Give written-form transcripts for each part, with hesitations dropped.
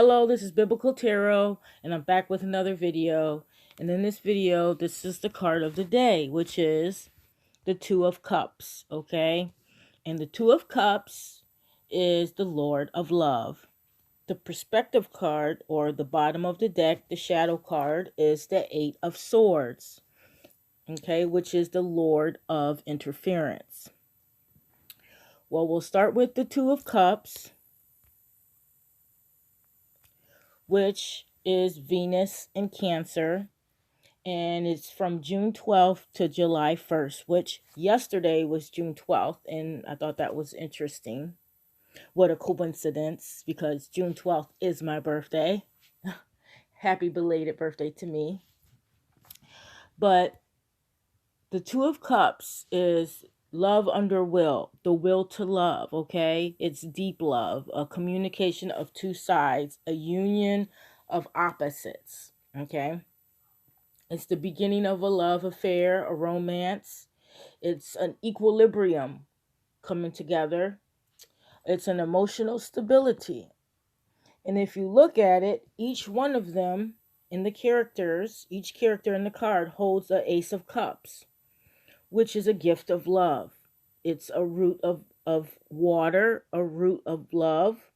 Hello, this is Biblical Tarot, and I'm back with another video. And in this video, this is the card of the day, which is the Two of Cups, okay? And the Two of Cups is the Lord of Love. The perspective card, or the bottom of the deck, the shadow card, is the Eight of Swords, okay? Which is the Lord of Interference. Well, we'll start with the Two of Cups, which is Venus in Cancer, and it's from June 12th to July 1st, which yesterday was June 12th, and I thought that was interesting. What a coincidence, because June 12th is my birthday. Happy belated birthday to me. But the Two of Cups is love under will, the will to love, okay? It's deep love, a communication of two sides, a union of opposites, okay? It's the beginning of a love affair, a romance. It's an equilibrium coming together. It's an emotional stability. And if you look at it, each one of them in the characters, each character in the card holds an Ace of Cups, which is a gift of love. It's a root of water, a root of love.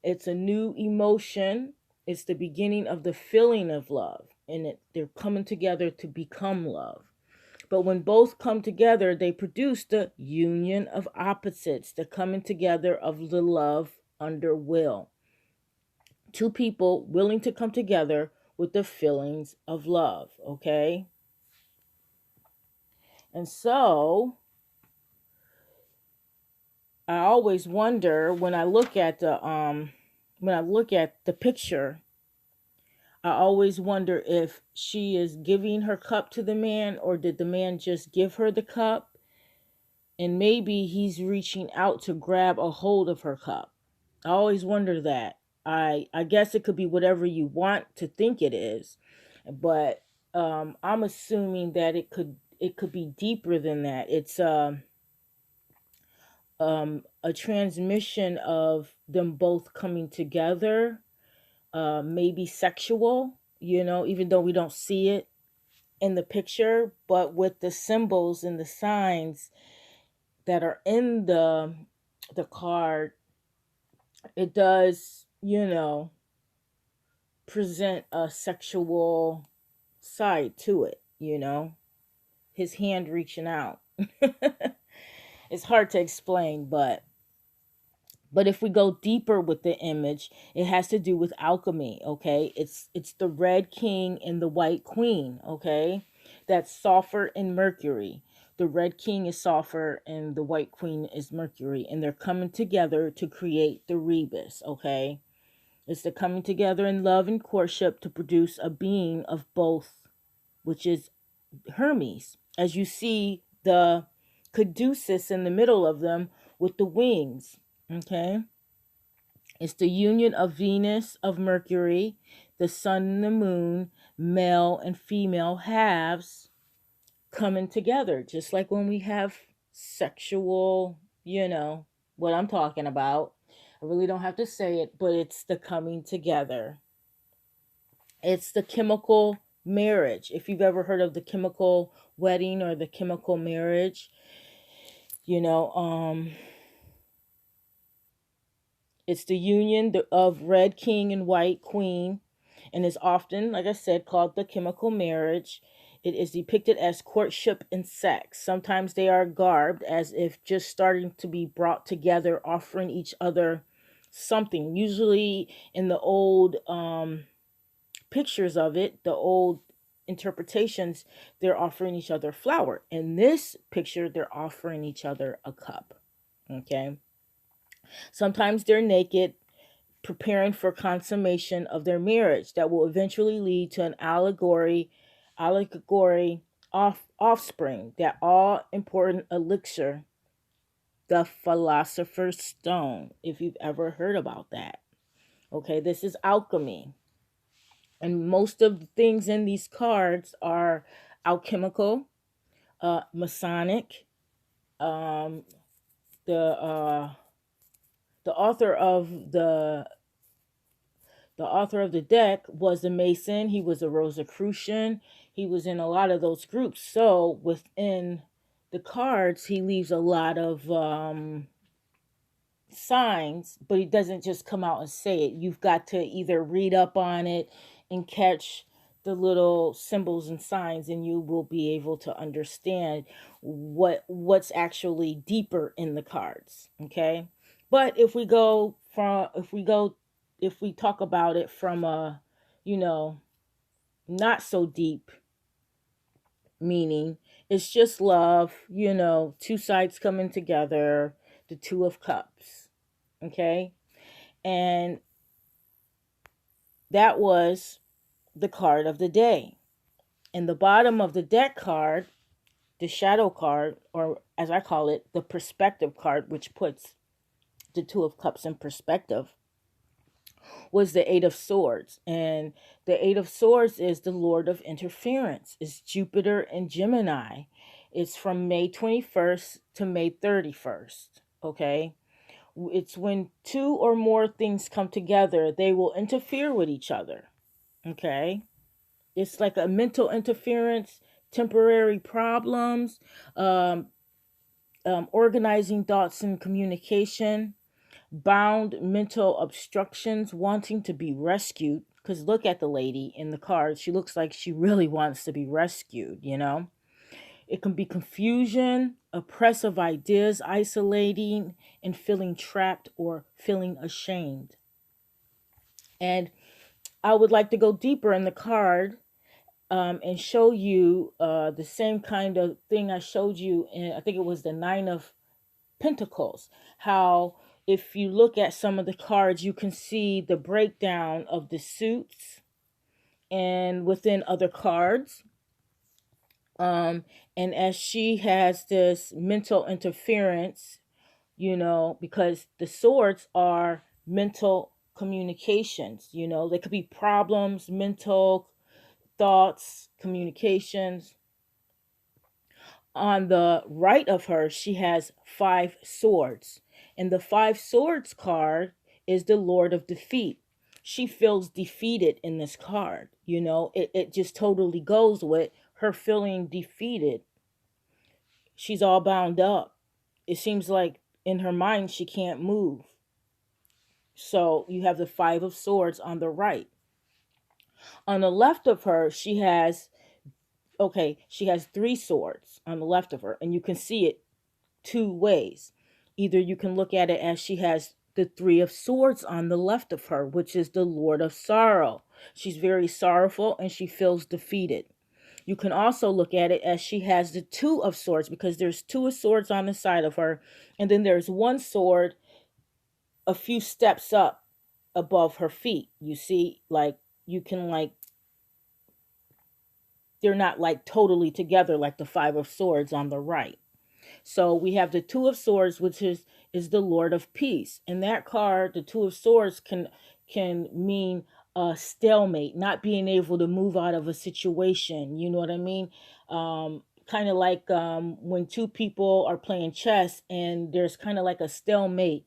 It's a new emotion. It's the beginning of the feeling of love. And they're coming together to become love. But when both come together, they produce the union of opposites, the coming together of the love under will. Two people willing to come together with the feelings of love, okay? And so I always wonder when I look at the picture, I always wonder if she is giving her cup to the man, or did the man just give her the cup? And maybe he's reaching out to grab a hold of her cup. I always wonder that. I guess it could be whatever you want to think it is, but I'm assuming that it could be deeper than that. It's a transmission of them both coming together, maybe sexual, even though we don't see it in the picture, but with the symbols and the signs that are in the card, it does, present a sexual side to it, his hand reaching out. It's hard to explain, but if we go deeper with the image, it has to do with alchemy, okay? It's the red king and the white queen, okay? That's sulfur and Mercury. The red king is sulfur and the white queen is Mercury, and they're coming together to create the rebus, okay? It's the coming together in love and courtship to produce a being of both, which is Hermes. As you see the caduceus in the middle of them with the wings, okay? It's the union of Venus, of Mercury, the sun and the moon, male and female halves coming together, just like when we have sexual, what I'm talking about. I really don't have to say it, but it's the coming together. It's the chemical marriage. If you've ever heard of the chemical wedding or the chemical marriage, it's the union of red king and white queen, and is often, like I said, called the chemical marriage. It is depicted as courtship and sex. Sometimes they are garbed as if just starting to be brought together, offering each other something. Usually in the old pictures of it, the old interpretations, they're offering each other flour. In this picture, they're offering each other a cup, okay? Sometimes they're naked, preparing for consummation of their marriage that will eventually lead to an offspring, that all important elixir, the philosopher's stone, if you've ever heard about that. Okay, this is alchemy. And most of the things in these cards are alchemical, Masonic. The author of the The author of the deck was a Mason. He was a Rosicrucian. He was in a lot of those groups. So within the cards, he leaves a lot of signs, but he doesn't just come out and say it. You've got to either read up on it and catch the little symbols and signs, and you will be able to understand what's actually deeper in the cards. Okay, but if we talk about it from a, you know, not so deep meaning, it's just love, two sides coming together, the Two of Cups. Okay, and that was the card of the day. In the bottom of the deck card, the shadow card, or as I call it, the perspective card, which puts the Two of Cups in perspective, was the Eight of Swords. And the Eight of Swords is the Lord of Interference. It's Jupiter and Gemini. It's from May 21st to May 31st. Okay. It's when two or more things come together, they will interfere with each other. Okay. It's like a mental interference, temporary problems, um, organizing thoughts and communication, bound mental obstructions, wanting to be rescued. Because look at the lady in the card. She looks like she really wants to be rescued. It can be confusion, oppressive ideas, isolating, and feeling trapped or feeling ashamed. And I would like to go deeper in the card and show you the same kind of thing I showed you in, I think it was the Nine of Pentacles. How if you look at some of the cards, you can see the breakdown of the suits and within other cards. And as she has this mental interference, because the swords are mental communications, they could be problems, mental thoughts, communications. On the right of her, she has five swords. And the five swords card is the Lord of Defeat. She feels defeated in this card. It just totally goes with her feeling defeated. She's all bound up. It seems like in her mind she can't move. So you have the Five of Swords on the right. On the left of her, she has three swords on the left of her, and you can see it two ways. Either you can look at it as she has the Three of Swords on the left of her, which is the Lord of Sorrow. She's very sorrowful and she feels defeated. You can also look at it as she has the Two of Swords, because there's Two of Swords on the side of her, and then there's one sword a few steps up above her feet. You see, like, you can, like, they're not like totally together like the Five of Swords on the right. So we have the Two of Swords, which is the Lord of Peace. And that card, the Two of Swords, can mean a stalemate, not being able to move out of a situation. You know what I mean? Kind of like when two people are playing chess and there's kind of like a stalemate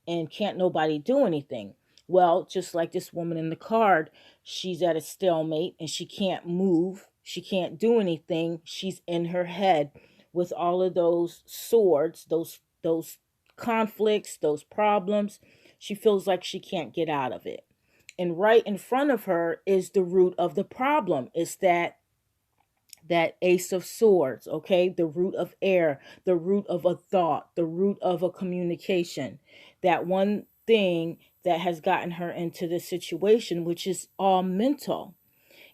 and can't nobody do anything. Well, just like this woman in the card, she's at a stalemate and she can't move. She can't do anything. She's in her head with all of those swords, those conflicts, those problems. She feels like she can't get out of it. And right in front of her is the root of the problem. It's that Ace of Swords, okay? The root of air, the root of a thought, the root of a communication. That one thing that has gotten her into this situation, which is all mental.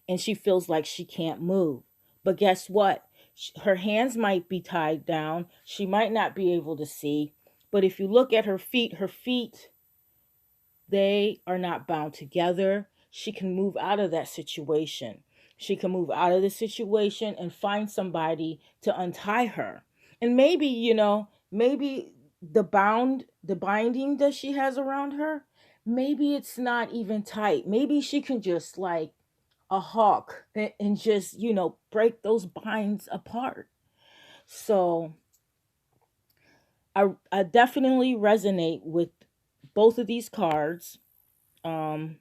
And she feels like she can't move. But guess what? Her hands might be tied down. She might not be able to see. But if you look at her feet, they are not bound together. She can move out of that situation. She can move out of the situation and find somebody to untie her. And maybe, maybe the binding that she has around her, maybe it's not even tight. Maybe she can just like a hawk and just, break those binds apart. So I definitely resonate with both of these cards. Um,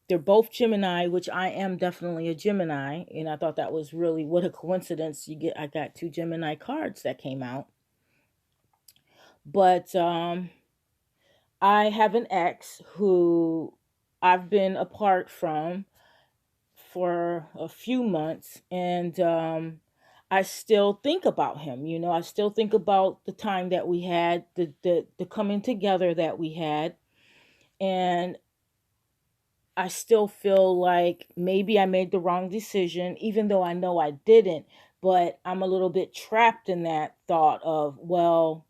they're both Gemini, which I am definitely a Gemini, and I thought that was really what a coincidence. I got two Gemini cards that came out. But I have an ex who I've been apart from for a few months, and I still think about him. I still think about the time that we had, the coming together that we had, and I still feel like maybe I made the wrong decision, even though I know I didn't. But I'm a little bit trapped in that thought of, well,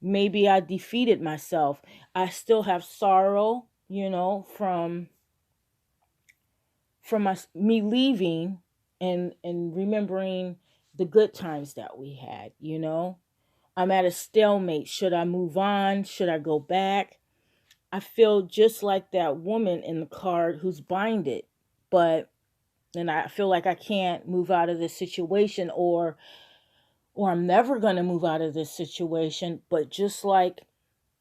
maybe I defeated myself. I still have sorrow, me leaving, and remembering the good times that we had. I'm at a stalemate. Should I move on? Should I go back? I feel just like that woman in the card who's binded, but and I feel like I can't move out of this situation, or I'm never going to move out of this situation. But just like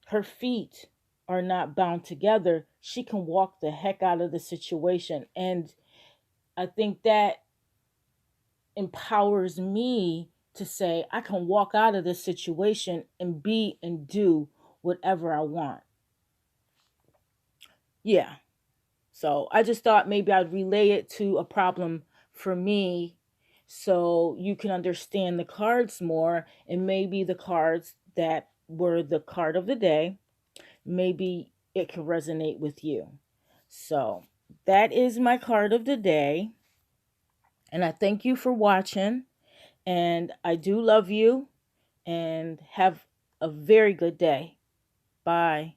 her feet are not bound together, she can walk the heck out of the situation. And I think that empowers me to say I can walk out of this situation and be and do whatever I want. Yeah. So I just thought maybe I'd relay it to a problem for me, so you can understand the cards more, and maybe the cards that were the card of the day, maybe it can resonate with you. So that is my card of the day. And I thank you for watching. And I do love you. And have a very good day. Bye.